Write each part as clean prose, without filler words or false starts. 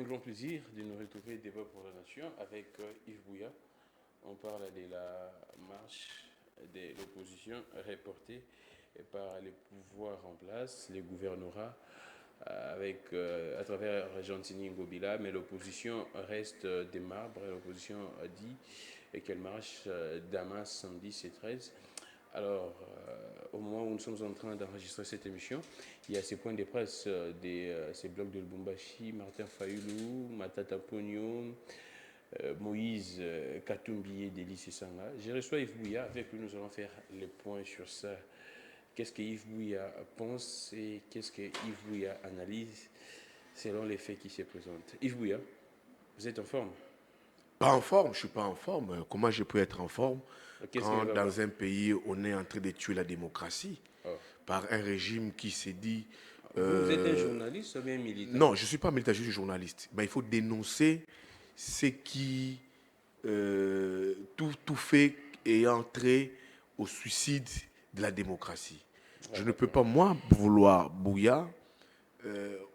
un grand plaisir de nous retrouver Débat pour la Nation avec Yves Bouya. On parle de la marche de l'opposition reportée par les pouvoirs en place, les gouvernorats, à travers Gentini Ngobila, mais l'opposition reste des marbres. L'opposition a dit qu'elle marche Damas samedi et 13. Alors, au moment où nous sommes en train d'enregistrer cette émission, il y a ces points de presse ces blocs de Lubumbashi, Martin Fayoulou, Matata Pogno, Moïse Katumbi et Delis Sanga. Je reçois Yves Bouya, avec lui nous allons faire le point sur ça. Qu'est-ce que Yves Bouya pense et qu'est-ce que Yves Bouya analyse selon les faits qui se présentent. Yves Bouya, vous êtes en forme? Pas en forme, je ne suis pas en forme. Comment je peux être en forme quand dans un pays on est en train de tuer la démocratie par un régime qui s'est dit... Vous êtes un journaliste ou bien militant? Non, je ne suis pas militant, je suis journaliste. Mais il faut dénoncer ce qui tout fait est entré au suicide de la démocratie. Je ne peux pas, moi, vouloir Bouya,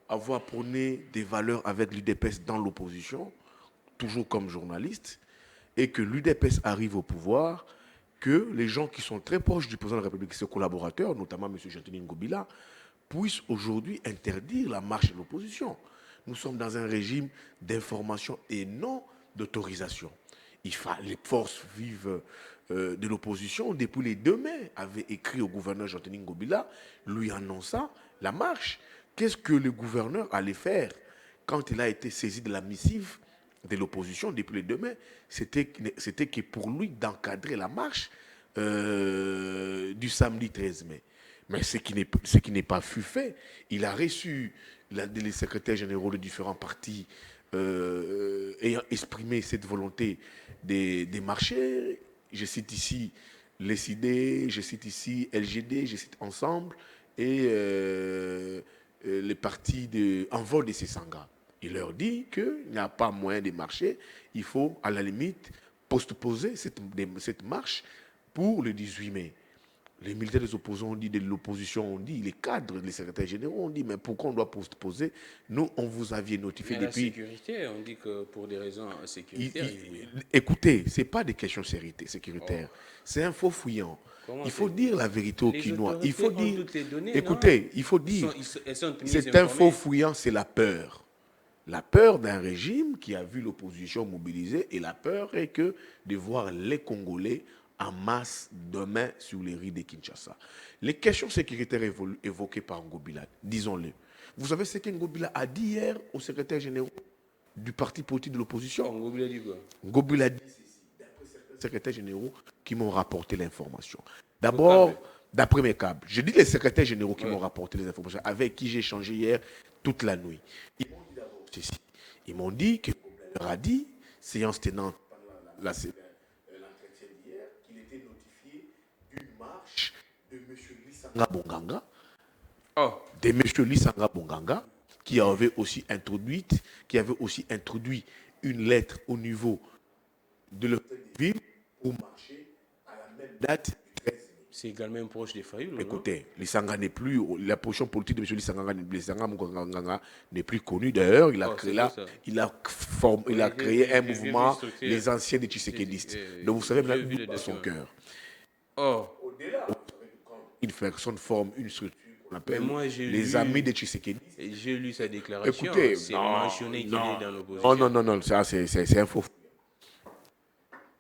avoir prôné des valeurs avec l'UDPS dans l'opposition, toujours comme journaliste, et que l'UDPS arrive au pouvoir, que les gens qui sont très proches du président de la République, ses collaborateurs, notamment M. Gentini Ngobila, puissent aujourd'hui interdire la marche de l'opposition. Nous sommes dans un régime d'information et non d'autorisation. Les forces vives de l'opposition, depuis les 2 mai, avaient écrit au gouverneur Gentini Ngobila, lui annonçant la marche. Qu'est-ce que le gouverneur allait faire quand il a été saisi de la missive de l'opposition depuis le 2 mai? C'était que pour lui d'encadrer la marche du samedi 13 mai. Mais ce qui n'est pas fut fait, il a reçu les secrétaires généraux de différents partis ayant exprimé cette volonté des marchés. Je cite ici les idées, je cite ici LGD, je cite Ensemble et les partis en vol de Sesanga. Il leur dit qu'il n'y a pas moyen de marcher, il faut à la limite postposer cette marche pour le 18 mai. Les militaires des opposants ont dit, de l'opposition ont dit, les cadres, les secrétaires généraux ont dit, mais pourquoi on doit postposer? Nous, on vous avait notifié mais depuis... La sécurité, on dit que pour des raisons sécuritaires... Écoutez, ce n'est pas des questions sécuritaires, c'est un faux fouillant. Il faut dire la vérité aux Quinois. Il faut dire... Écoutez, il faut dire... C'est un faux fouillant, c'est la peur. La peur d'un régime qui a vu l'opposition mobilisée, et la peur est que de voir les Congolais en masse demain sur les rues de Kinshasa. Les questions sécuritaires évoquées par Ngobila, disons-le. Vous savez ce que Ngobila a dit hier au secrétaire général du parti politique de l'opposition? Ngobila dit quoi? Ngobila a dit ceci, d'après certains secrétaires généraux qui m'ont rapporté l'information. D'abord, d'après mes câbles, je dis les secrétaires généraux qui m'ont rapporté les informations, avec qui j'ai échangé hier toute la nuit. Ils m'ont dit d'abord ceci. Ils m'ont dit que Ngobila leur a dit, séance tenante l'entretien d'hier, qu'il était notifié d'une marche de M. Lisanga Bonganga, de M. Lisanga Bonganga, qui avait aussi introduit une lettre au niveau de l'hôtel de ville pour marcher à la même date du 13 mai. C'est également proche des Fayoulou. Écoutez, Lisanga n'est plus, la position politique de M. Lisanga n'est plus connue. D'ailleurs, il a créé un mouvement, les anciens des Tshisekediistes. Donc vous savez, maintenant, dans son cœur. Au-delà, une personne forme une structure qu'on appelle les amis de Tshisekedi. J'ai lu sa déclaration. Écoutez, c'est mentionné qu'il est dans l'opposition. Non, ça c'est un faux.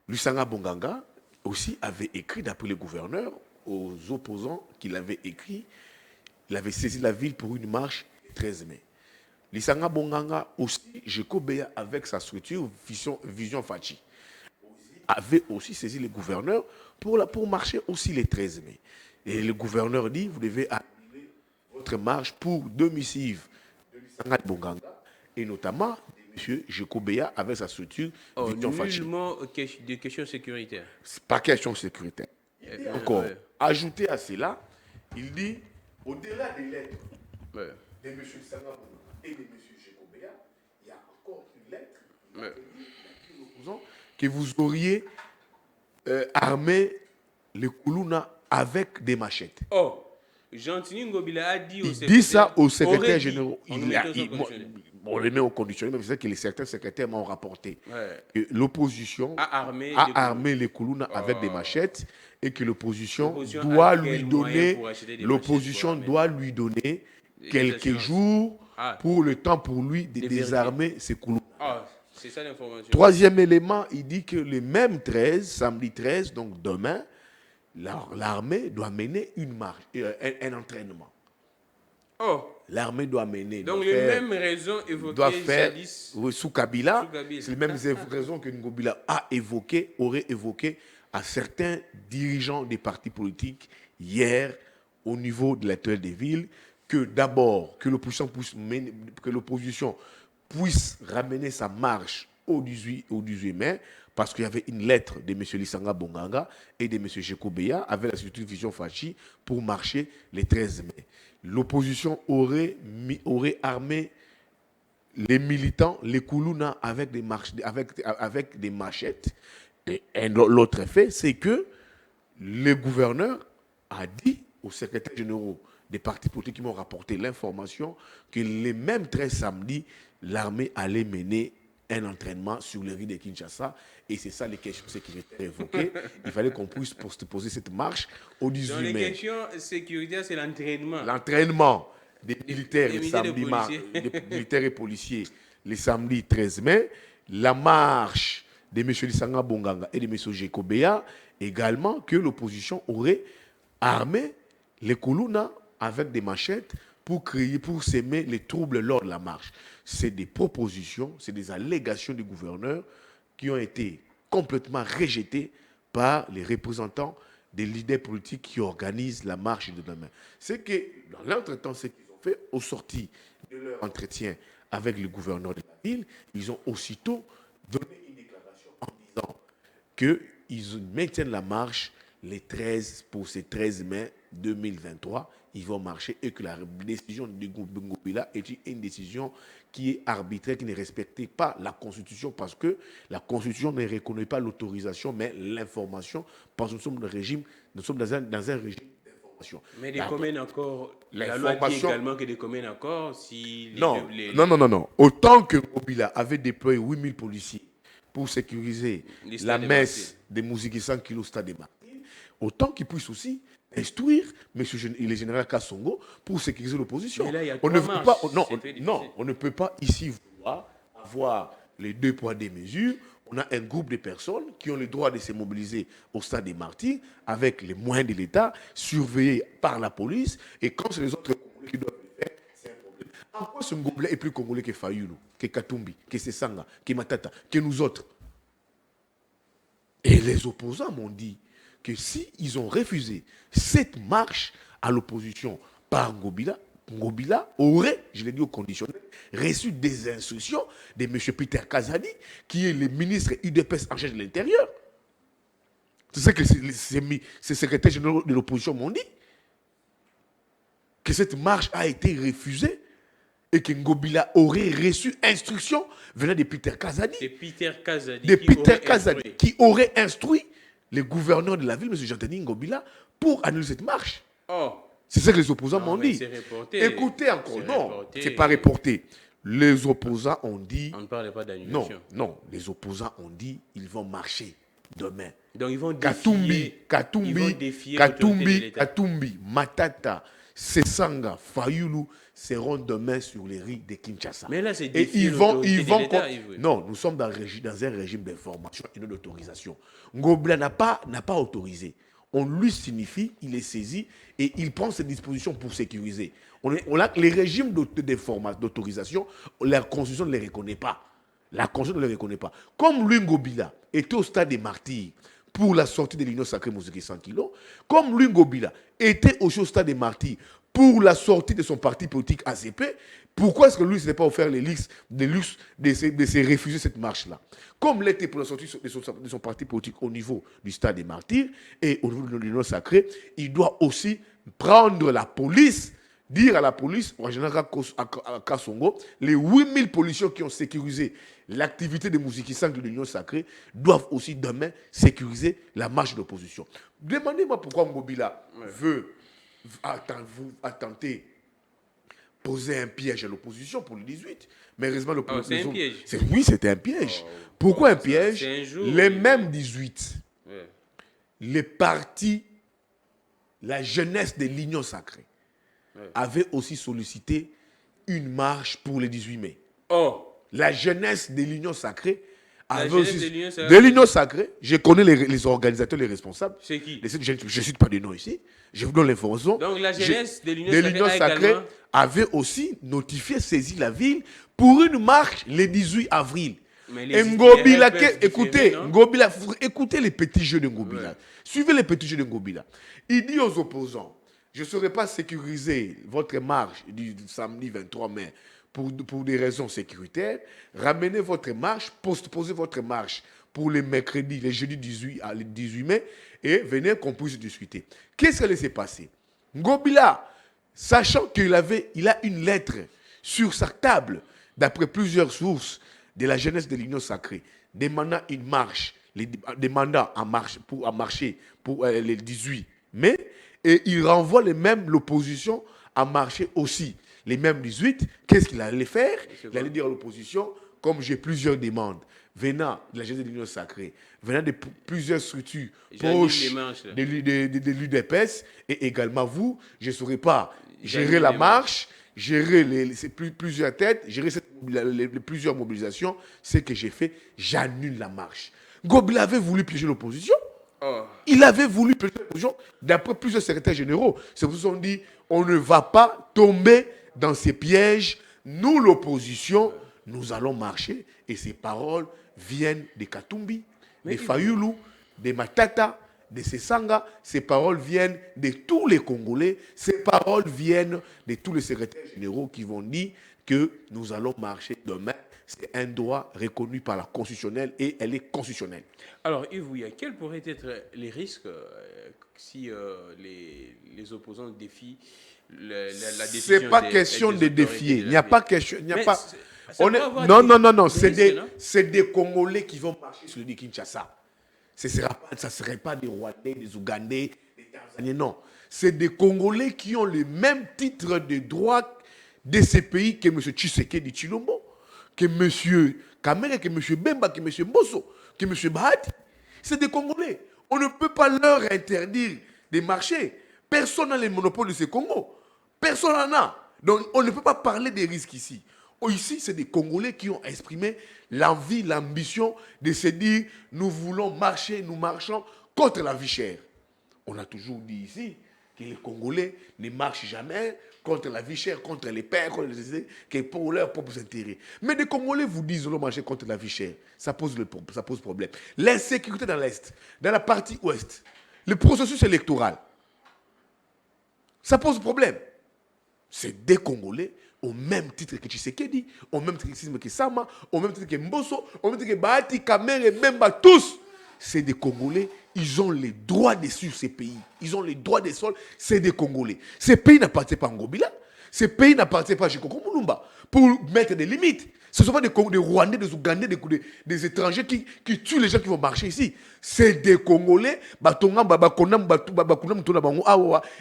Lusanga Bonganga aussi avait écrit, d'après le gouverneur, aux opposants qu'il avait écrit, il avait saisi la ville pour une marche le 13 mai. Lusanga Bonganga aussi, Jekobeya avec sa structure Vision Fachi, avait aussi saisi le gouverneur pour marcher aussi le 13 mai. Et le gouverneur dit, vous devez annuler votre marche pour 2 missives de Lusanga Bonganga, et notamment de M. Jekobeya avec sa structure Vision Fachi. Nullement de questions sécuritaires. C'est pas question sécuritaire. Encore, ajouté à cela, il dit, au-delà des lettres de M. Lusanga Bonganga et de M. Jekobeya, il y a encore une lettre que vous auriez armé les Koulouna avec des machettes. Gentini Ngobila a dit au Il secrétaire. dit ça au secrétaire aurait dit, général. en nous mettant sur conditionnel. On le met au conditionnel, mais c'est que certains secrétaires m'ont rapporté Ouais. que l'opposition A armé les Koulouna avec des machettes et que l'opposition L'opposition doit a lui quel moyen donner, pour acheter des l'opposition machettes pour doit lui donner Des quelques assurances. jours Ah. pour le temps pour lui de De désarmer ces Koulouna. Ah, c'est ça l'information. Troisième élément, il dit que le même 13, samedi 13, donc demain, l'armée doit mener une marche, un entraînement. Oh, L'armée doit mener. donc doit les faire- mêmes raisons doit évoquées faire jadis. oui, sous Kabila, Sous Kabila. c'est les mêmes raisons que Ngobila aurait évoqué à certains dirigeants des partis politiques hier au niveau de l'intérieur des villes, que d'abord que l'opposition puisse ramener sa marche au 18 mai, parce qu'il y avait une lettre de M. Lissanga Bonganga et de M. Jekobeya avec la structure Vision Fachi pour marcher le 13 mai. L'opposition aurait armé les militants, les Koulouna avec des machettes. Et l'autre effet, c'est que le gouverneur a dit aux secrétaires généraux des partis politiques qui m'ont rapporté l'information que les mêmes 13 samedis, l'armée allait mener un entraînement sur les rues de Kinshasa. Et c'est ça les questions sécuritaires évoquées. Il fallait qu'on puisse poser cette marche au 18 Dans mai. les questions sécuritaires, c'est l'entraînement. L'entraînement des militaires, des des militaires et policiers, les samedis 13 mai. La marche de M. Lissanga Bonganga et de M. Jekobeya, également que l'opposition aurait armé les Koulouna avec des machettes pour s'aimer les troubles lors de la marche. C'est des propositions, c'est des allégations du gouverneur qui ont été complètement rejetées par les représentants des leaders politiques qui organisent la marche de demain. C'est que, dans l'entretemps, ce qu'ils ont fait, au sorti de leur entretien avec le gouverneur de la ville, ils ont aussitôt donné une déclaration en disant qu'ils maintiennent la marche les 13 pour ces 13 mai 2023. Ils vont marcher et que la décision de Ngobila est une décision qui est arbitraire, qui ne respectait pas la Constitution, parce que la Constitution ne reconnaît pas l'autorisation, mais l'information, parce que nous sommes dans un régime d'information. Mais des communes encore, la loi dit également que des communes encore, si... Non. Autant que Ngobila avait déployé 8000 policiers pour sécuriser la messe des musiques 100 kg au stade des Martyrs, autant qu'ils puissent aussi instruire le général Kassongo pour sécuriser l'opposition. On ne peut pas ici avoir les deux poids des mesures. On a un groupe de personnes qui ont le droit de se mobiliser au stade des Martyrs avec les moyens de l'État, surveillés par la police, et quand c'est les autres Congolais qui doivent le faire, c'est un problème. En quoi ce Ngobila est plus congolais que Fayoulou, que Katumbi, que Sessanga, que Matata, que nous autres? Et les opposants m'ont dit que s'ils ont refusé cette marche à l'opposition par Ngobila, Ngobila aurait, je l'ai dit au conditionnel, reçu des instructions de M. Peter Kazadi, qui est le ministre UDPS en charge de l'Intérieur. C'est ça que ces secrétaires généraux de l'opposition m'ont dit. Que cette marche a été refusée et que Ngobila aurait reçu instruction venant de Peter Kazadi. C'est Peter Kazadi. Qui aurait instruit le gouverneur de la ville, M. Jean-Denis Ngobila, pour annuler cette marche. Oh. C'est ça que les opposants m'ont dit. Écoutez encore, c'est pas reporté. Les opposants ont dit... On ne parlait pas d'annulation. Non, les opposants ont dit ils vont marcher demain. Donc ils vont défier Katumbi, Matata, Sessanga, Fayoulou seront demain sur les rues de Kinshasa. Mais là, c'est et ils vont de non, nous sommes dans un régime d'information et non d'autorisation. Ngobila n'a pas autorisé. On lui signifie, il est saisi et il prend ses dispositions pour sécuriser. Les régimes d'autorisation, la Constitution ne les reconnaît pas. La Constitution ne les reconnaît pas. Comme lui, Ngobila, était au stade des Martyrs pour la sortie de l'Union Sacrée Moussiki 100 kg, comme lui, Ngobila, était au stade des Martyrs pour la sortie de son parti politique ACP, pourquoi est-ce que lui ne s'est pas offert les listes de se refuser cette marche-là? Comme l'était pour la sortie de son parti politique au niveau du stade des Martyrs et au niveau de l'Union Sacrée, il doit aussi prendre la police, dire à la police, en général à Kassongo, les 8000 policiers qui ont sécurisé l'activité de Moussiki Sang de l'Union Sacrée doivent aussi demain sécuriser la marche de l'opposition. Demandez-moi pourquoi Ngobila veut a tenté poser un piège à l'opposition pour le 18. Mais heureusement, C'est un piège. Oui, c'était un piège. Oh, Pourquoi un ça, piège? c'est un jour, Les mêmes 18, ouais. les partis, la jeunesse de l'Union sacrée, avait aussi sollicité une marche pour le 18 mai. Oh, La jeunesse de l'Union sacrée avait jeunesse aussi... de l'Union sacrée, je connais les organisateurs, les responsables. c'est qui? Je ne cite pas de nom ici. Je vous donne l'information. Donc la jeunesse de de l'Union sacrée également... avait aussi notifié, saisi la ville pour une marche le 18 avril. Et Ngobila, écoutez les petits jeux de Ngobila. Ouais. Suivez les petits jeux de Ngobila. Il dit aux opposants, je ne saurais pas sécuriser votre marche du samedi 23 mai pour des raisons sécuritaires. Ramenez votre marche, posez votre marche pour le mercredi, le jeudi 18 mai, et venez qu'on puisse discuter. Qu'est-ce qui s'est passé? Ngobila, sachant qu'il a une lettre sur sa table, d'après plusieurs sources de la jeunesse de l'Union sacrée, demandant une marche, demandant à marcher pour le 18 mai, et il renvoie l'opposition à marcher aussi. Les mêmes 18, qu'est-ce qu'il allait faire? Il allait dire à l'opposition, comme j'ai plusieurs demandes, venant de la jeunesse de l'Union sacrée, venant de plusieurs structures proches de l'UDPS, et également vous, je ne saurais pas gérer la marche, gérer plusieurs têtes, gérer plusieurs mobilisations. Ce que j'ai fait, j'annule la marche. Ngobila avait voulu piéger l'opposition. Oh. Il avait voulu piéger l'opposition d'après plusieurs secrétaires généraux. C'est pour ça qu'on dit, on ne va pas tomber dans ces pièges. Nous, l'opposition, nous allons marcher. Et ces paroles viennent de Katumbi, de Fayulu, de Matata, de Sesanga. Ces paroles viennent de tous les Congolais. Ces paroles viennent de tous les secrétaires généraux qui vont dire que nous allons marcher demain. C'est un droit reconnu par la constitutionnelle et elle est constitutionnelle. Alors, Yves Buya, quels pourraient être les risques si les opposants défient la décision? C'est pas question de défier. Il n'y a pas question. Il n'y a pas. Non. C'est des Congolais qui vont marcher sur le Kinshasa. Ça ne serait pas des Rwandais, des Ougandais, des Tanzaniens, non. C'est des Congolais qui ont le même titre de droit de ces pays que M. Tshisekedi Tshilombo, que M. Kamere, que M. Bemba, que M. Mbosso, que M. Bahati. C'est des Congolais. On ne peut pas leur interdire de marcher. Personne n'a le monopole de ces Congos. Personne n'en a. Donc, on ne peut pas parler des risques ici. Ici, c'est des Congolais qui ont exprimé l'envie, l'ambition de se dire nous voulons marcher, nous marchons contre la vie chère. On a toujours dit ici que les Congolais ne marchent jamais contre la vie chère, contre les pères, contre les que pour leurs propres intérêts. Mais les Congolais vous disent nous allons marcher contre la vie chère. Ça pose problème. L'insécurité dans l'Est, dans la partie Ouest, le processus électoral, ça pose problème. C'est des Congolais au même titre que Tshisekedi, au même titre que Sama, au même titre que Mbosso, au même titre que Bahati, Kamere, Bemba, tous. C'est des Congolais, ils ont les droits sur ces pays. Ils ont les droits des sols, c'est des Congolais. Ces pays n'appartiennent pas à Ngobila, ces pays n'appartiennent pas à Chikoko Mulumba pour mettre des limites. Ce ne sont pas des Rwandais, des Ougandais, des étrangers qui tuent les gens qui vont marcher ici. C'est des Congolais,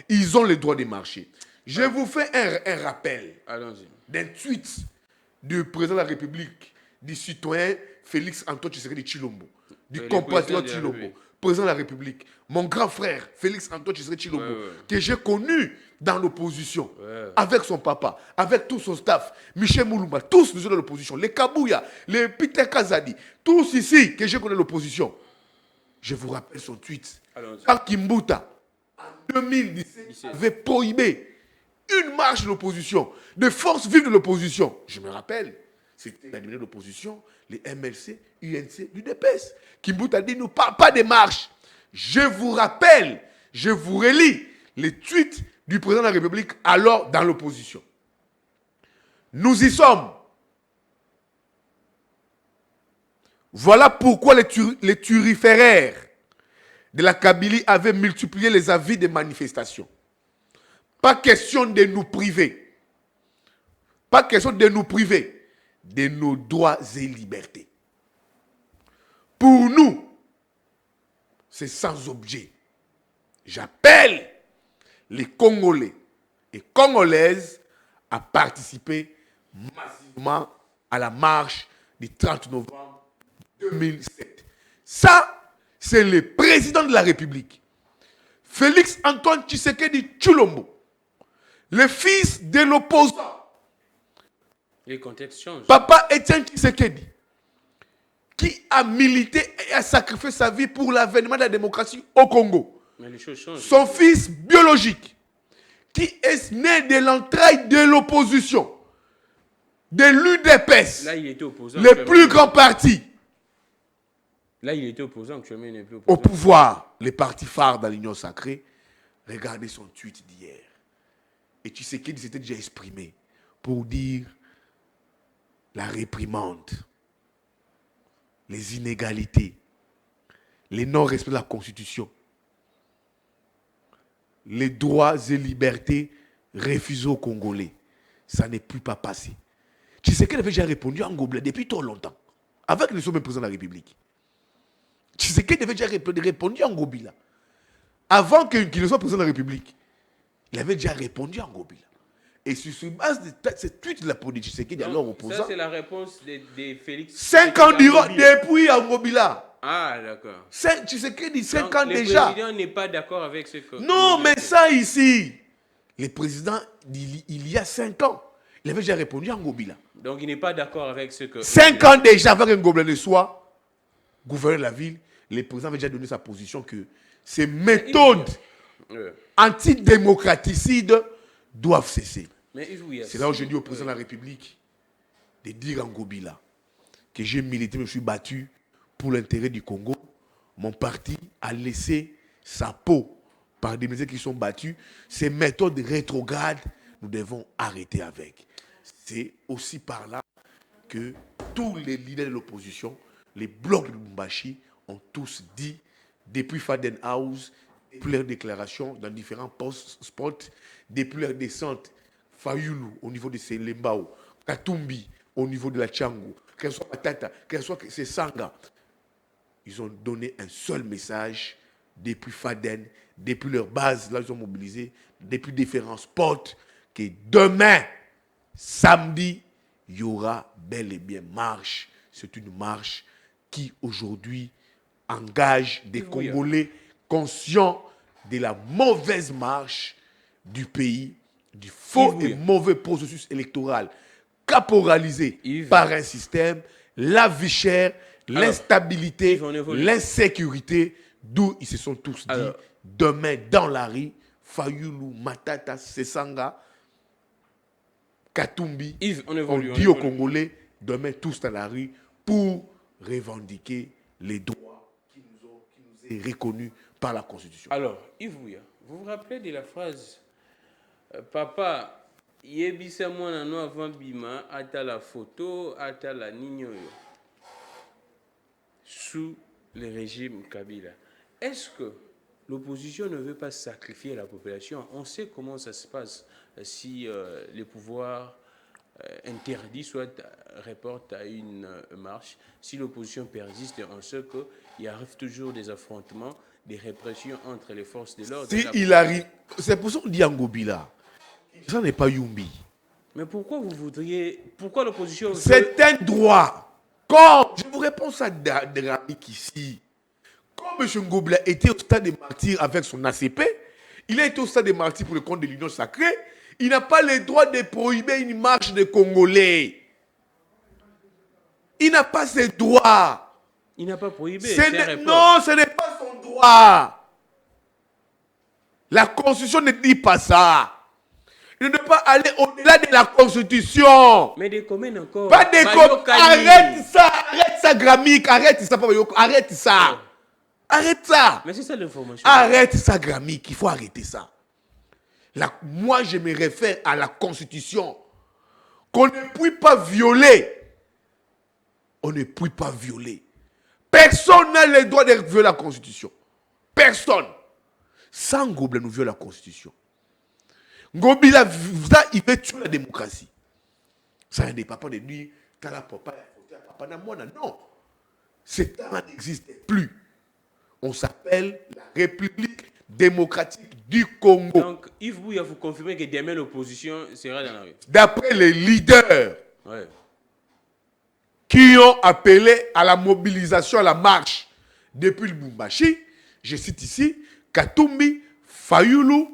ils ont les droits de marcher. Je vous fais un rappel d'un tweet du président de la République, du citoyen Félix Antoine Tshisekedi Tshilombo, du compatriote Tshilombo, président de la République, mon grand frère Félix Antoine Tshisekedi Tshilombo, que j'ai connu dans l'opposition, avec son papa, avec tout son staff, Michel Mouloumba, tous nous sommes dans l'opposition, les Kabouya, les Peter Kazadi, tous ici que j'ai connu l'opposition. Je vous rappelle son tweet. Quand Kimbuta, en 2017, avait prohibé une marche de l'opposition, de forces vives de l'opposition. Je me rappelle, c'était la de l'opposition, les MLC, UNC, l'UDPS. Kimbuta a dit, ne parle pas des marches. Je vous rappelle, je vous relis les tweets du président de la République alors dans l'opposition. Nous y sommes. Voilà pourquoi les turiféraires de la Kabylie avaient multiplié les avis de manifestation. Pas question de nous priver. Pas question de nous priver de nos droits et libertés. Pour nous, c'est sans objet. J'appelle les Congolais et Congolaises à participer massivement à la marche du 30 novembre 2007. Ça, c'est le président de la République, Félix Antoine Tshisekedi Tshilombo, le fils de l'opposant, Les contextes changent. Papa Etienne Tshisekedi, qui a milité et a sacrifié sa vie pour l'avènement de la démocratie au Congo. Mais les choses changent. Son fils biologique, qui est né de l'entraille de l'opposition, de l'UDPS, Là, il était opposant. le plus grand parti Là, il était opposant, actuellement, il n'est plus opposant. au pouvoir, les partis phares dans l'Union sacrée. Regardez son tweet d'hier. Et tu sais qu'il s'était déjà exprimé pour dire la réprimande, les inégalités, les non-respects de la Constitution, les droits et libertés refusés aux Congolais. Ça n'est plus pas passé. Tu sais qu'elle avait déjà répondu en Gobelin depuis trop longtemps, avec le sommet président de la République. Tu sais qu'elle avait déjà répondu en Gobila. Avant qu'il ne soit président de la République, il avait déjà répondu en Gobila. Et sur base de cette tweet de la politique, c'est qu'il y a alors opposant. Ça, c'est la réponse de Félix. 5 ans depuis Angobila. Ah, d'accord. Tu sais qu'il dit 5 ans déjà. Le président n'est pas d'accord avec ce que... Non, mais ça ici, le président, il y a 5 ans, il avait déjà répondu en Ngobila. Donc, il n'est pas d'accord avec ce que... 5 ans déjà, avec un Ngobila de soi, gouverneur de la ville, le président avait déjà donné sa position que ces méthodes antidémocraticides doivent cesser. C'est là où j'ai dit au président de la République de dire en Ngobila que j'ai milité, je me suis battu pour l'intérêt du Congo. Mon parti a laissé sa peau par des médias qui sont battus. Ces méthodes rétrogrades, nous devons arrêter avec. C'est aussi par là que tous les leaders de l'opposition, les blocs de Lubumbashi, ont tous dit, depuis Faden House, depuis leurs déclarations dans différents spots, depuis leur descente, Fayulu au niveau de Selembao, Katumbi au niveau de la Tchango, qu'elle soit Matata, qu'elle soit Sanga, ils ont donné un seul message depuis Faden, depuis leur base, là ils ont mobilisé, depuis différents spots, que demain, samedi, il y aura bel et bien marche. C'est une marche qui aujourd'hui engage des Congolais conscients de la mauvaise marche du pays, du faux et mauvais processus électoral caporalisé par un système, la vie chère, l'instabilité, l'insécurité, d'où ils se sont tous dit, demain dans la rue, Fayulu, Matata, Sesanga, Katumbi, on dit aux Congolais, demain tous dans la rue pour revendiquer les droits qui nous est reconnus par la Constitution. Alors, Yves Bouya, vous vous rappelez de la phrase Papa, yebisa mwana no avant bima, ata la photo, ata la nigno sous le régime Kabila. Est-ce que l'opposition ne veut pas sacrifier la population? On sait comment ça se passe si les pouvoirs interdits soit reportent à une marche. Si l'opposition persiste, on sait qu'il arrive toujours des affrontements, des répressions entre les forces de l'ordre. Si il arrive, c'est pour ça qu'on dit Angobila. Ça n'est pas Yumbi. Mais pourquoi vous voudriez... Pourquoi l'opposition... C'est un droit. Quand je vous réponds ça dramatique ici. Quand M. Ngobila était au stade des martyrs avec son ACP, il a été au stade des martyrs pour le compte de l'Union sacrée, il n'a pas le droit de prohiber une marche des Congolais. Il n'a pas ce droit. Il n'a pas prohibé. Non, ce n'est pas son droit. La Constitution ne dit pas ça. Il ne doit pas aller au-delà de la Constitution. Mais des communes encore. Pas des communes. Arrête ça, Grammic, arrête ça, arrête ça. Arrête ça. Mais c'est ça l'information. Arrête ça, Grammic, il faut arrêter ça. Moi, je me réfère à la Constitution. Qu'on ne puisse pas violer. On ne peut pas violer. Personne n'a le droit de violer la Constitution. Personne. Sans Ngobila, nous violons la Constitution. Ngobila, il veut tuer la démocratie. Ça n'est pas de lui, quand la papa non. Cet temps n'existe plus. On s'appelle la République démocratique du Congo. Donc, Yves Bouya, vous confirmez que demain l'opposition sera dans la rue. D'après les leaders Ouais. qui ont appelé à la mobilisation, à la marche depuis le Lubumbashi, je cite ici, Katumbi, Fayulu,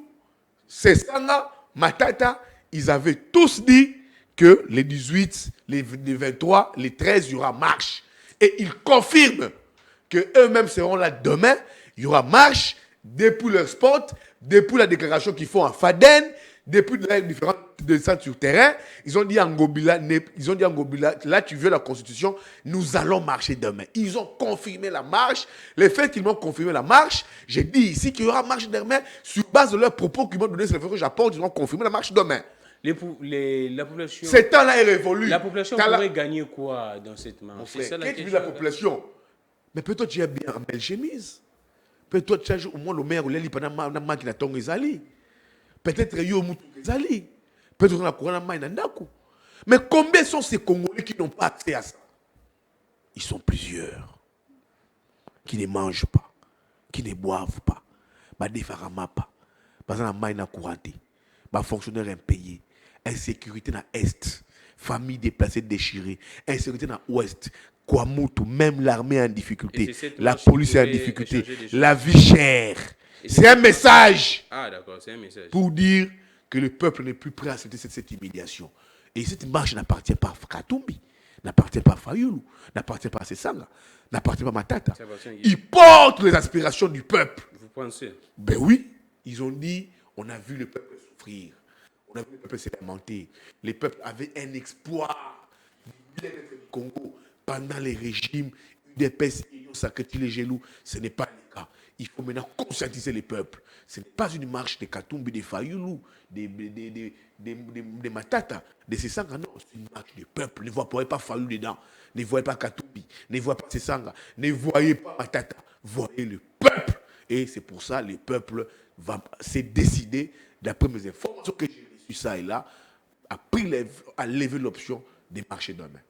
Sesanga, Matata, ils avaient tous dit que les 18, les 23, les 13, il y aura marche. Et ils confirment qu'eux-mêmes seront là demain. Il y aura marche depuis leur spot, depuis la déclaration qu'ils font à Faden, depuis les différents centres sur terrain. Ils ont dit à Ngobila, là tu veux la constitution, nous allons marcher demain. Ils ont confirmé la marche. Le fait qu'ils m'ont confirmé la marche, j'ai dit ici qu'il y aura marche demain sur base de leurs propos qu'ils m'ont donné sur le fait que Japon, ils ont confirmé la marche demain. La population. Ce temps-là est révolu. La population pourrait gagner quoi dans cette marche? C'est ça la question. La population. Mais peut-être tu as bien en belle chemise. Peut-être tu as au moins le maire ou l'élite pendant ma qui n'a tongue ezali. Peut-être il y a ezali. Peut-être on a courant ma inandako. Mais combien sont ces Congolais qui n'ont pas accès à ça? Ils sont plusieurs. Qui ne mangent pas, qui ne boivent pas, qui ne défarament pas. Par exemple, ma ina couranté, ma fonctionnaire impayé. Insécurité dans l'Est, famille déplacée déchirée, insécurité dans l'Ouest, Kwamutu, même l'armée en difficulté, la police est en difficulté, la vie chère. C'est un message. Ah d'accord, c'est un message. Pour dire que le peuple n'est plus prêt à accepter cette humiliation. Et cette marche n'appartient pas à Katumbi, n'appartient pas à Fayulu, n'appartient pas à Sesanga, n'appartient pas à Matata. Ils portent les aspirations du peuple. Vous pensez? Ben oui, ils ont dit, on a vu le peuple souffrir. On a vu le peuple se lamenter. Les peuples avaient un espoir du bien-être du Congo pendant les régimes UDPS, Union Sacrée, les Gelou. Ce n'est pas le cas. Il faut maintenant conscientiser les peuples. Ce n'est pas une marche de Katumbi, de Fayulu, de Matata, de Sesanga. Non, c'est une marche du peuple. Ne voyez pas Fayulu dedans. Ne voyez pas Katumbi. Ne voyez pas Sesanga. Ne voyez pas Matata. Voyez le peuple. Et c'est pour ça que le peuple s'est décidé, d'après mes informations que j'ai reçues ça et là, a levé l'option de marcher demain.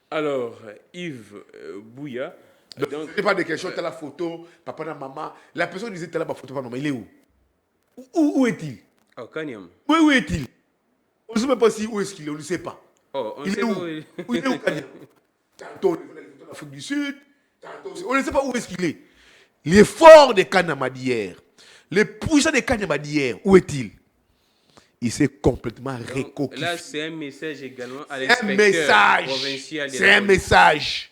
Alors, Yves Bouya. Donc, ce n'est pas des questions, tu as la photo, papa et maman. La personne disait, tu as la photo, papa, maman, il est où? Où est-il? Oh, Kanyam. Oui, où est-il? On ne sait même pas où est-ce qu'il est, on ne sait pas. Oh, on il sait est où? où Il est où, Kanyam? Tantôt, il est en Afrique du Sud, on ne sait pas où est-ce qu'il est. L'effort de Kanama d'hier, le puissant de Kanama d'hier, où est-il? Il s'est complètement recoquillé. Là, c'est un message également à l'inspecteur provincial. C'est un message.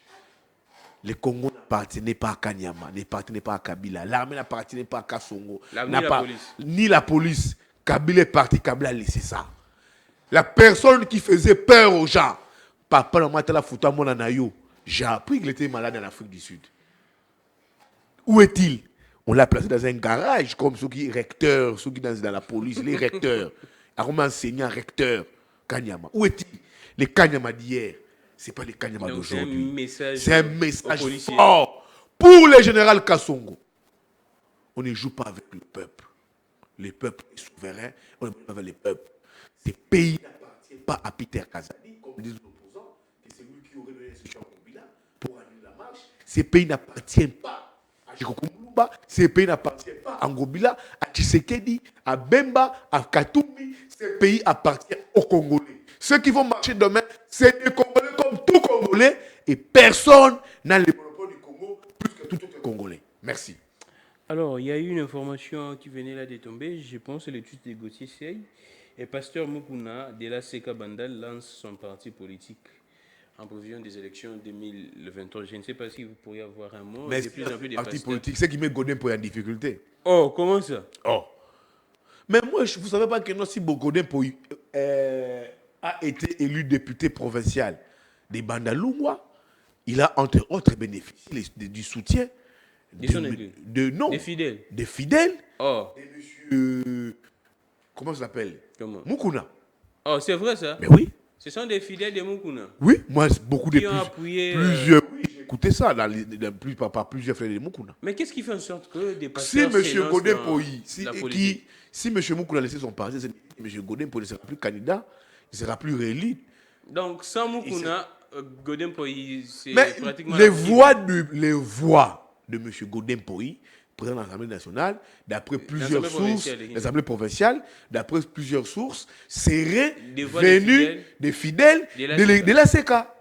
Le Congo n'appartenait pas à Kanyama, n'appartenait pas à Kabila. L'armée n'appartenait pas à Kassongo. Ni la police. Kabila est parti, Kabila a laissé ça. La personne qui faisait peur aux gens, papa n'a pas la photo à mon anayo. J'ai appris qu'il était malade en Afrique du Sud. Où est-il? On l'a placé dans un garage, comme ceux qui sont recteurs, ceux qui sont dans la police, les recteurs. Comme enseignant, recteur, Kanyama. Où est-il? Les Kanyama d'hier, ce n'est pas les Kanyama d'aujourd'hui. C'est un message fort pour le général Kassongo. On ne joue pas avec le peuple. Le peuple est souverain, on ne joue pas avec le peuple. Ce pays n'appartient pas à Peter Kazadi, comme disent les opposants, que c'est lui qui aurait donné ce champ pour annuler la marche. Ce pays n'appartient pas à Jikokumuluba, ce pays n'appartient pas à Ngobila, à Tshisekedi, à Bemba, à Katumbi. Ce pays appartient aux Congolais. Ceux qui vont marcher demain, c'est des Congolais comme tout Congolais et personne n'a le monopole du Congo plus que tout Congolais. Merci. Alors, il y a eu une information qui venait là de tomber. Je pense que l'étude de Gauthier Sey et Pasteur Mukuna de la Seka Bandal lance son parti politique en prévision des élections 2023. Je ne sais pas si vous pourriez avoir un mot. Mais de plus en plus de parti politique, c'est qui met Godin pour en difficulté. Oh, comment ça? Oh. Mais moi, vous ne savez pas que si Godin a été élu député provincial des Bandalungwa, il a entre autres bénéficié du soutien des fidèles. Des fidèles. Oh. Et monsieur. Comment ça s'appelle? Mukuna. Oh, c'est vrai ça? Mais oui. Ce sont des fidèles de Mukuna. Oui, moi, beaucoup de plusieurs. Oui, j'ai écouté ça par plusieurs frères de Mukuna. Mais qu'est-ce qui fait en sorte que des pasteurs. Si M. Godin Poyi, si M. Mukuna a laissé son parti, M. Godin Poyi ne sera plus candidat, il ne sera plus réélu. Donc, sans Mukuna, Godin Poyi, c'est mais pratiquement. Les voix de M. Godin Poyi président de l'Assemblée nationale, d'après plusieurs L'Assemblée sources, provinciale, l'Assemblée provinciale, d'après plusieurs sources, serait Des voix venu des fidèles de la CECA.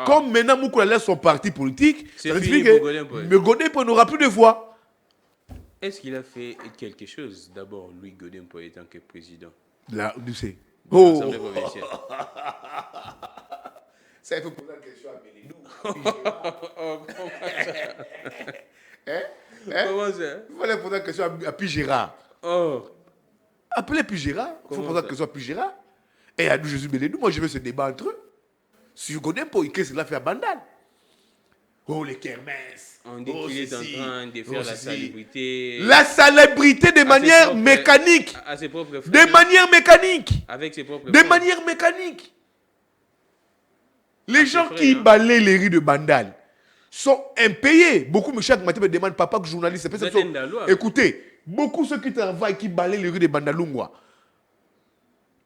Comme maintenant Moukoula laisse son parti politique, c'est ça fini signifie pour Godin Poy. que Godin Poy n'aura plus de voix. Est-ce qu'il a fait quelque chose, d'abord, lui, Godin Poy, étant que président Là, tu sais. de l'Assemblée provinciale? Ça, il faut poser la question à Bélédou. Oh, comment ça? Comment ça? Il faut poser la question à Pigéra. Oh, Appelez Pigéra. Il faut poser la question à Pigéra. Et à nous, Jésus Bélédou, moi, je veux ce débat entre eux. Sur Godin Poy, qu'est-ce qu'il a fait à Bandal? Oh, les kermesses. on dit qu'il est en train de faire la salubrité. La salubrité de manière mécanique. À ses propres frais. De manière mécanique. Avec ses propres De frais. manière mécanique. Les gens qui balaient les rues de Bandal sont impayés. Beaucoup, M. Maté me demandent, papa, que journaliste, écoutez, beaucoup ceux qui travaillent, qui balaient les rues de Bandalungwa,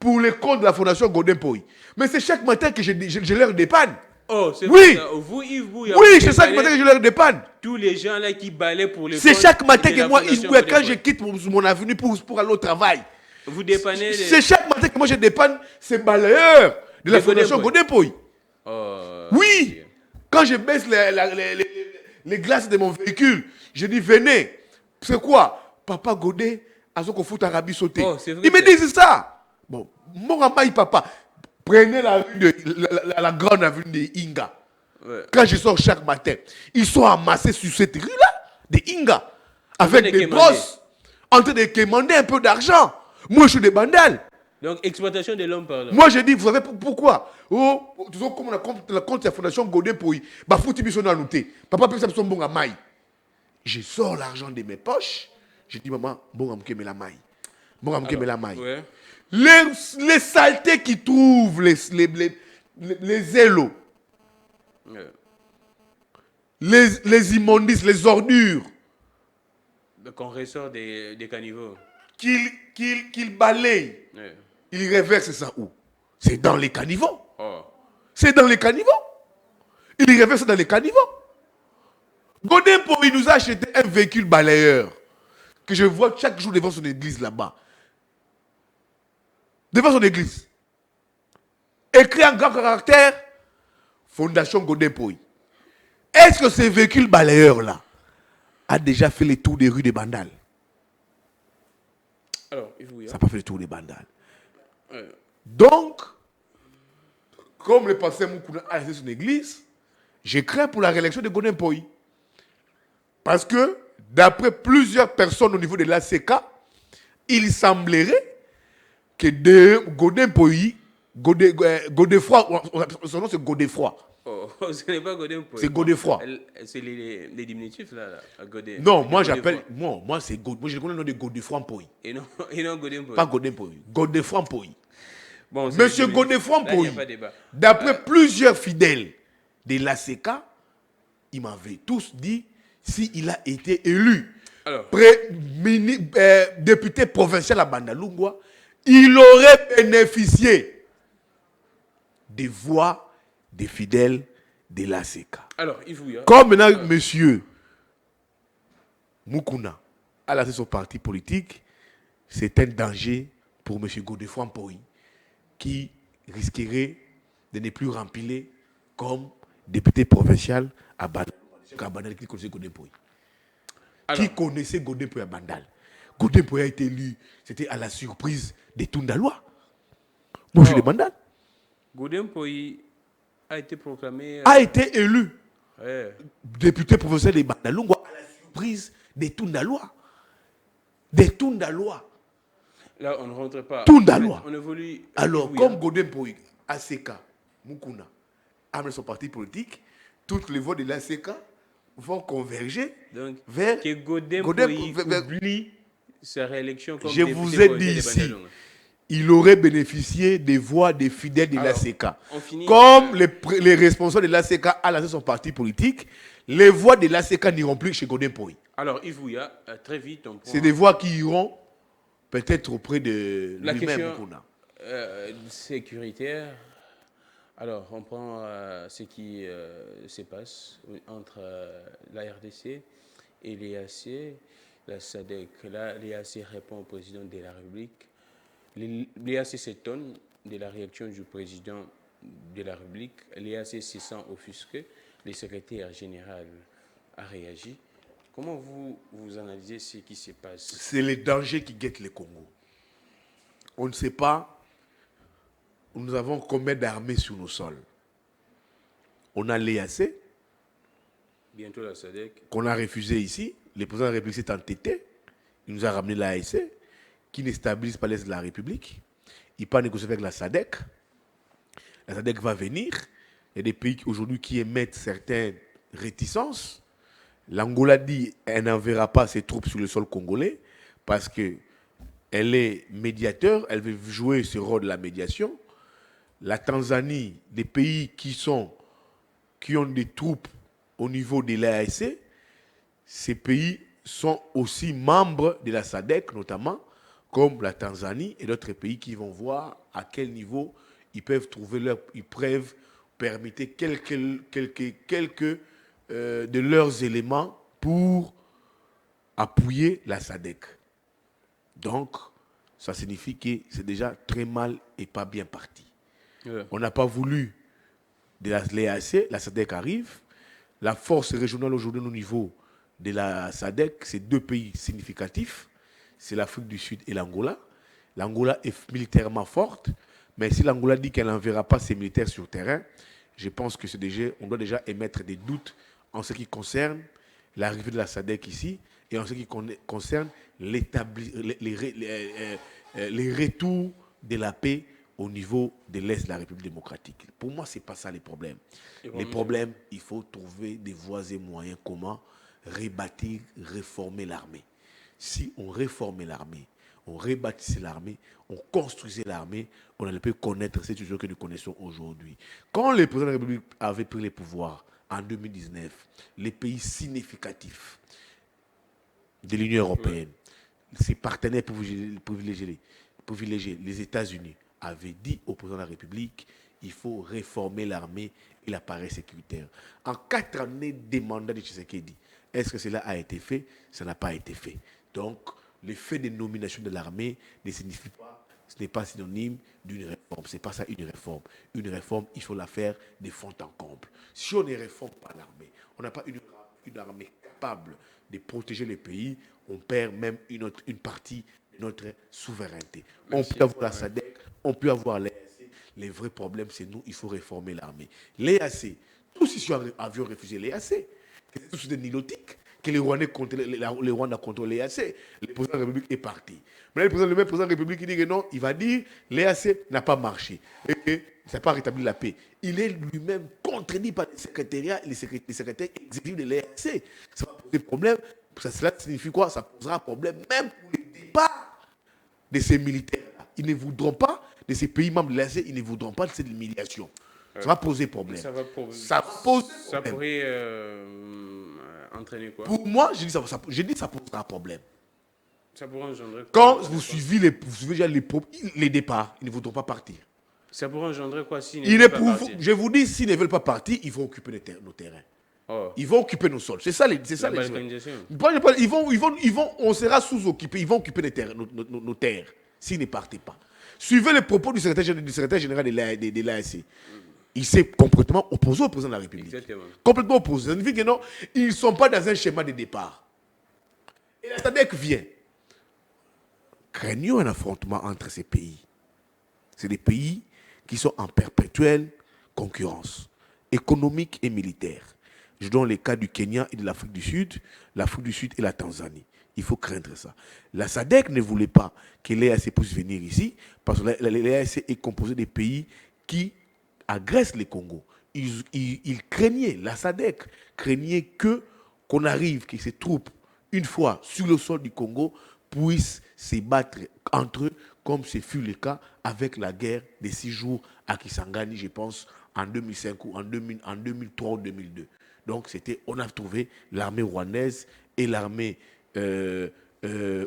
pour les comptes de la Fondation Godin Poy. Mais c'est chaque matin que je leur dépanne. Oh, c'est oui. Ça. Vous, Yves Bouya, oui, c'est chaque matin que je leur dépanne. Tous les gens là qui balaient pour les c'est chaque matin que moi, Yves Bouya, quand je quitte mon avenue pour aller au travail, vous dépannez c'est chaque matin que moi je dépanne ces balayeurs de la Fondation Godin Poy. Oh, oui. Okay. Quand je baisse les glaces de mon véhicule, je dis venez. C'est quoi? Papa Godé, à ce qu'on fout Arabie sauter. Oh, il me dit c'est ça. Bon, mon amaï papa, prenez la grande avenue de Inga. Ouais. Quand je sors chaque matin, ils sont amassés sur cette rue-là, de Inga, avec des brosses, en train de quémander un peu d'argent. Moi, je suis des bandales. Donc, exploitation de l'homme par l'homme. Moi, je dis, vous savez pourquoi? Oh, comme on a compte de la Fondation Godin Poy, bah, foutu bisson à noter. Papa, peut son bon à maille. Je sors l'argent de mes poches. Je dis, maman, bon à me la maille. Bon à me la maille. Ouais. Les saletés qui trouvent, les élos, ouais. les immondices, les ordures. Qu'on ressort des caniveaux. Qu'ils balayent. Ouais. Il reverse ça où? C'est dans les caniveaux. Oh. C'est dans les caniveaux. Il reverse dans les caniveaux. Godin Poy nous a acheté un véhicule balayeur que je vois chaque jour devant son église là-bas. Devant son église. Écrit en grand caractère, Fondation Godin Poy. Est-ce que ce véhicule balayeur-là a déjà fait le tour des rues de Bandal? Alors, il faut y ça n'a pas fait le tour des Bandal. Donc, comme le pasteur Moukouna a laissé son église, je crains pour la réélection de Godin Poy. Parce que, d'après plusieurs personnes au niveau de l'ACK, il semblerait que Godin Poy, Godefroy, son nom c'est Godefroy. Oh, ce n'est pas Godin Poy. C'est Godefroy. C'est les diminutifs là. Godin. Non, moi j'appelle. Moi c'est God. Moi je connais le nom de Godefroy Poy. Et non Godin Poy. Pas Godin Poy. Godefroy Poy. Bon, Monsieur Godefroy Poy, d'après plusieurs fidèles de l'ACK, ils m'avaient tous dit s'il a été élu député provincial à Bandalungwa, il aurait bénéficié des voix des fidèles de l'ACK. Alors, il faut y a... Comme maintenant, monsieur Moukouna a lancé son parti politique, c'est un danger pour monsieur Godefroy Poy, qui risquerait de ne plus remplir comme député provincial à Bandal. Qui connaissait Godin Poy. Qui connaissait Godin Poy à Bandal. Godin Poy a été élu, c'était à la surprise des Tundalois. Moi, je suis de Bandal. Godin Poy a été proclamé... a été élu député provincial de Bandalungwa à la surprise des Tundalois. Des Tundalois. Là, on ne rentre pas. Tundalois. On évolue. Alors, comme Godin Poy, ACK, Moukouna, a son parti politique, toutes les voix de l'ACK vont converger vers... Que Godin Poy oublie sa réélection comme député. Je vous ai dit ici, il aurait bénéficié des voix des fidèles de l'ACK. Comme les responsables de l'ACK a lancé son parti politique, les voix de l'ACK n'iront plus chez Godin Poy. Alors, Yves Bouya, très vite, on prend... C'est des voix qui iront peut-être auprès de la lui-même. question sécuritaire. Alors, on prend ce qui se passe entre la RDC et l'EAC. la SADC. Là, l'EAC répond au président de la République. L'EAC s'étonne de la réaction du président de la République. L'EAC se sent offusqué. Le secrétaire général a réagi. Comment vous analysez ce qui se passe? C'est les dangers qui guettent le Congo. On ne sait pas, nous avons combien d'armées sur nos sols. On a l'EAC, bientôt la SADC, qu'on a refusé ici. Le président de la République s'est entêté. Il nous a ramené l'ASC, qui ne stabilise pas l'Est de la République. Il pas négocier avec la SADC. La SADC va venir. Il y a des pays aujourd'hui qui émettent certaines réticences. L'Angola dit qu'elle n'enverra pas ses troupes sur le sol congolais parce qu'elle est médiateur, elle veut jouer ce rôle de la médiation. La Tanzanie, des pays qui ont des troupes au niveau de l'AEC, ces pays sont aussi membres de la SADC, notamment, comme la Tanzanie et d'autres pays qui vont voir à quel niveau ils peuvent permettre quelques de leurs éléments pour appuyer la SADC. Donc, ça signifie que c'est déjà très mal et pas bien parti. Yeah. On n'a pas voulu de l'EAC, la SADC arrive. La force régionale aujourd'hui au niveau de la SADC, c'est deux pays significatifs. C'est l'Afrique du Sud et l'Angola. L'Angola est militairement forte, mais si l'Angola dit qu'elle n'enverra pas ses militaires sur le terrain, je pense que on doit déjà émettre des doutes en ce qui concerne l'arrivée de la SADC ici et en ce qui concerne les retours de la paix au niveau de l'Est de la République démocratique. Pour moi, ce n'est pas ça les problèmes. Les problèmes, il faut trouver des voies et moyens comment rebâtir, réformer l'armée. Si on réformait l'armée, on rebâtissait l'armée, on construisait l'armée, on allait peut connaître ces choses que nous connaissons aujourd'hui. Quand le président de la République avait pris les pouvoirs en 2019, les pays significatifs de l'Union européenne, ses partenaires privilégiés, les États-Unis, avaient dit au président de la République il faut réformer l'armée et l'appareil sécuritaire. En 4 années des mandats de Tshisekedi, est-ce que cela a été fait? Ça n'a pas été fait. Donc, le fait de nomination de l'armée ne signifie pas, ce n'est pas synonyme d'une réforme. Ce n'est pas ça une réforme. Une réforme, il faut la faire de fond en comble. Si on ne réforme pas l'armée, on n'a pas une armée capable de protéger les pays, on perd même une partie de notre souveraineté. Merci. On peut avoir la SADC, on peut avoir l'EAC. Les vrais problèmes, c'est nous, il faut réformer l'armée. L'EAC, tous ici avions refusé l'EAC. C'est tous des nilotiques que les Rwandais contre l'EAC. Le président de la République est parti. Mais le même président de la République qui dit que non, il va dire l'EAC n'a pas marché. Et ça n'a pas rétabli la paix. Il est lui-même contredit par les secrétaires exécutifs de l'EAC. Ça va poser problème. Cela signifie quoi? Ça posera problème même pour le départ de ces militaires-là. Ils ne voudront pas, de ces pays membres de l'EAC, ils ne voudront pas de cette humiliation. Ça va poser problème. Ça pourrait entraîner quoi? Pour moi, je dis ça posera problème. Ça pourrait engendrer quoi? Quand vous suivez les départs, ils ne voudront pas partir. Ça pourrait engendrer quoi s'ils ne veulent pas partir? Je vous dis, s'ils ne veulent pas partir, ils vont occuper nos terrains. Oh. Ils vont occuper nos sols. C'est ça les on sera sous-occupés. Ils vont occuper nos terres s'ils ne partent pas. Suivez les propos du secrétaire général de l'ASC. Il s'est complètement opposé au président de la République. Exactement. Complètement opposé. Ça signifie que non, ils ne sont pas dans un schéma de départ. Et la SADC vient. Craignons un affrontement entre ces pays. C'est des pays qui sont en perpétuelle concurrence économique et militaire. Je donne les cas du Kenya et de l'Afrique du Sud et la Tanzanie. Il faut craindre ça. La SADC ne voulait pas que l'EAC puisse venir ici parce que l'EAC est composé des pays qui agressent le Congo. Ils craignaient, la SADC craignait qu'on arrive, que ces troupes, une fois sur le sol du Congo, puissent se battre entre eux, comme ce fut le cas avec la guerre des 6 jours à Kisangani, je pense, en 2005 ou en 2003 ou 2002. Donc, on a trouvé l'armée rwandaise et l'armée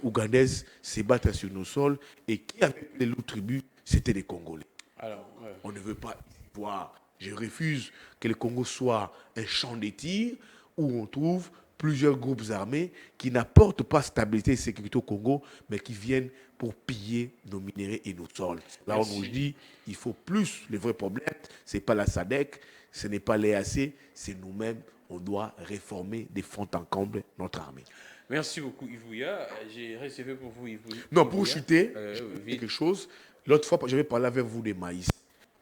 ougandaise se battre sur nos sols. Et qui avait les loups tribus, c'était les Congolais. Alors, on ne veut pas voir. Je refuse que le Congo soit un champ de tir où on trouve plusieurs groupes armés qui n'apportent pas stabilité et sécurité au Congo, mais qui viennent pour piller nos minéraux et nos sols. Là, on nous dit il faut plus. Le vrai problème, ce n'est pas la SADC, ce n'est pas l'EAC, c'est nous-mêmes. On doit réformer des fonds en comble notre armée. Merci beaucoup, Yvouya. J'ai réservé pour vous, Yvouya. Non, pour chuter, vite. quelque chose. L'autre fois, j'avais parlé avec vous des maïs.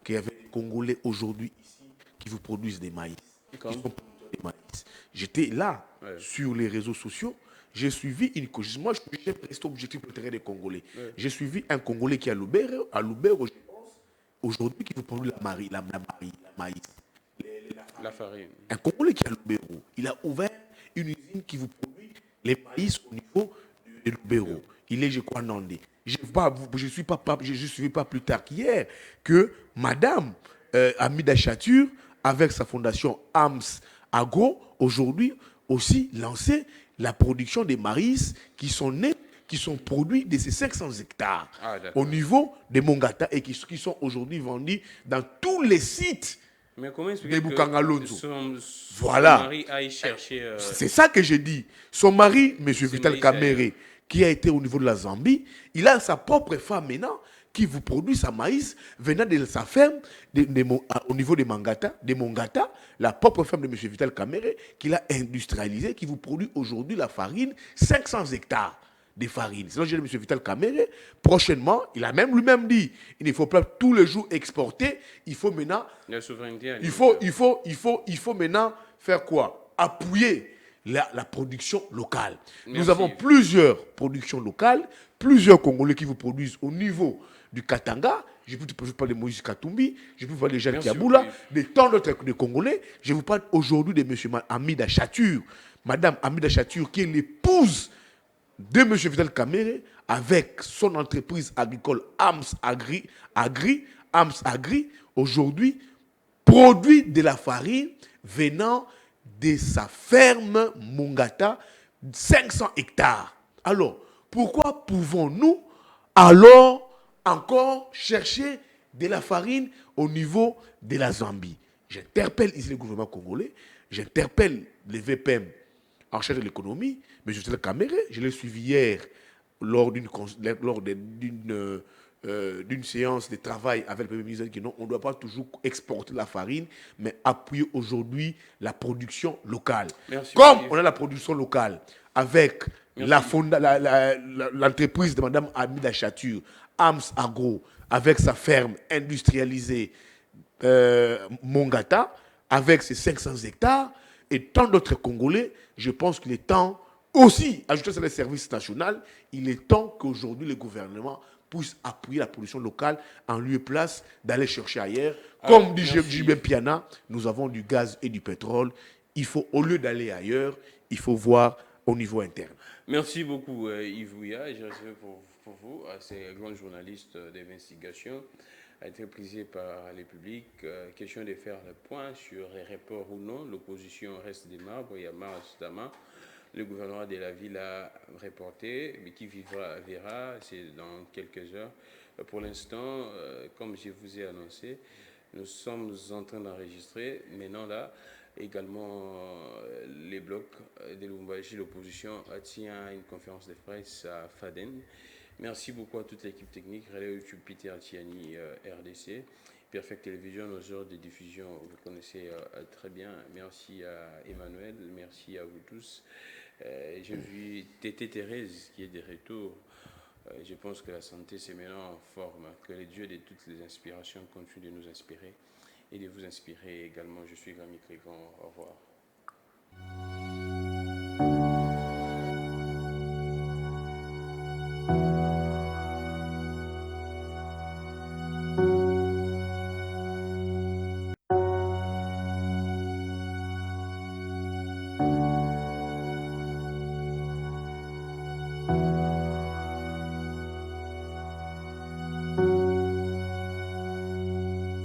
Qu'il y avait des Congolais aujourd'hui ici qui vous produisent des maïs. Qui sont producteurs des maïs. J'étais là, sur les réseaux sociaux. J'ai suivi une cause. Moi, j'ai resté objectif pour le terrain des Congolais. J'ai suivi un Congolais qui est à Lubero, je pense, aujourd'hui, qui vous produit la maïs. La farine. Un Congolais qui est à Lubero. Il a ouvert une usine qui vous produit les maïs au niveau de Lubero. Il est, je crois, Nandé. Je ne suis pas plus tard qu'hier que Madame Amida Chatur, avec sa fondation AMS Agro, aujourd'hui aussi lancé la production des maïs qui sont nés, qui sont produits de ces 500 hectares au niveau des Mongata et qui sont aujourd'hui vendus dans tous les sites. Mais comment expliquer que son mari aille chercher... C'est ça que j'ai dit. Son mari, M. Vital Kamere, qui a été au niveau de la Zambie, il a sa propre femme maintenant qui vous produit sa maïs venant de sa ferme au niveau des Mongata, la propre ferme de M. Vital Kamere, qu'il a industrialisé, qui vous produit aujourd'hui la farine, 500 hectares de farine. Sinon, j'ai dit M. Vital Kamere, prochainement, il a même lui-même dit, il ne faut pas tous les jours exporter, il faut maintenant... La souveraineté. Il faut maintenant faire quoi? Appuyer la production locale. Merci. Nous avons plusieurs productions locales, plusieurs Congolais qui vous produisent au niveau du Katanga. Je peux vous parler de Moïse Katumbi, je peux vous parler de Jacques Kiaboula, de tant d'autres Congolais. Je vous parle aujourd'hui de M. Amida Chatur, Madame Amida Chatur, qui est l'épouse de M. Vital Kamere, avec son entreprise agricole AMS Agri, aujourd'hui, produit de la farine venant de sa ferme Mongata, 500 hectares. Alors, pourquoi pouvons-nous alors encore chercher de la farine au niveau de la Zambie? J'interpelle ici le gouvernement congolais, j'interpelle les VPM en charge de l'économie, mais je suis le Kamere, je l'ai suivi hier lors d'une séance de travail avec le Premier ministre qui non, on ne doit pas toujours exporter la farine, mais appuyer aujourd'hui la production locale. Merci, comme on a la production locale avec l'entreprise de Mme Amida Chatur, AMS Agro, avec sa ferme industrialisée Mongata, avec ses 500 hectares, et tant d'autres Congolais, je pense qu'il est temps aussi, ajouter sur les services nationaux, il est temps qu'aujourd'hui le gouvernement puisse appuyer la production locale en lieu et place d'aller chercher ailleurs. Comme dit Jibé Piana, nous avons du gaz et du pétrole. Il faut, au lieu d'aller ailleurs, il faut voir au niveau interne. Merci beaucoup Yvouya. J'ai reçu pour vous, ces grands journalistes d'investigation, a été prisé par les publics. Question de faire le point sur les reports ou non. L'opposition reste des marbres. Il y a notamment le gouvernement de la ville a reporté, mais qui verra, c'est dans quelques heures. Pour l'instant, comme je vous ai annoncé, nous sommes en train d'enregistrer. Maintenant là, également les blocs de Lubumbashi, l'opposition tient une conférence de presse à Faden. Merci beaucoup à toute l'équipe technique, Relais YouTube, Peter Tiani, RDC, Perfect Television, nos heures de diffusion, vous connaissez très bien. Merci à Emmanuel, merci à vous tous. J'ai vu Tété Thérèse qui est de retour. Je pense que la santé c'est maintenant en forme. Que les dieux de toutes les inspirations continuent de nous inspirer et de vous inspirer également. Je suis Grammy Clégon. Au revoir.